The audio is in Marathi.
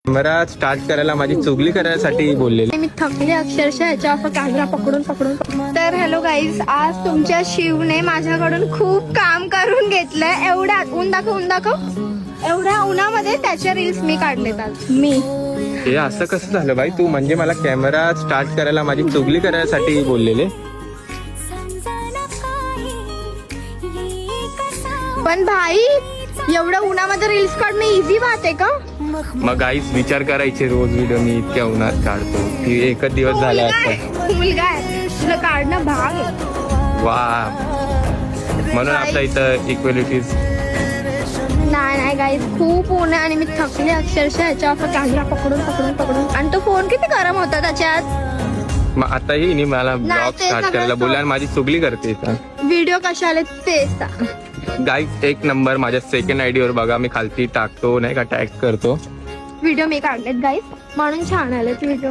कॅमेरा स्टार्ट करायला माझी चुगली करायसाठी बोललेली. मी थकले अक्षरशः याच्या कॅमेरा पकडून. तर हॅलो गाईज, आज तुमच्या शिवने माझ्याकडून खूप काम करून घेतलंय. एवढ्या ऊन दाखव एवढ्या उन्हामध्ये त्याच्या रील्स मी काढलेत आज. हे असं कसं झालं बाई? तू म्हणजे मला कॅमेरा स्टार्ट करायला माझी चुगली करायसाठी बोललेले. पण भाई, एवढ्या उन्हामध्ये रील्स काढणं इझी बात आहे का? मग गाईस विचार करायचे, रोज व्हिडिओ मी इतक्या उन्हात काढतो की एकच दिवस झाला असता. मुलगा आहे तुला काढणं भाग आहे. वा, म्हणून आपल्या इथं इक्वेलिटीज. नाही गाईज, खूप ऊन आहे आणि मी थकले अक्षरशः याच्यावर कॅमेरा पकडून. आणि तो फोन किती गरम होता त्याच्यात. मग आताही हिने मला नाही, ब्लॉग ते स्टार्ट सगळं करायला बोलला आणि stop. माझी चुगली करते. व्हिडिओ कशाले तेच. गाईस, एक नंबर माझ्या सेकंड आयडी वर बघा, मी खालती टाकतो नाही का, टॅग करतो. व्हिडिओ मी काढलेत गाईज, म्हणून छान आलेत व्हिडिओ.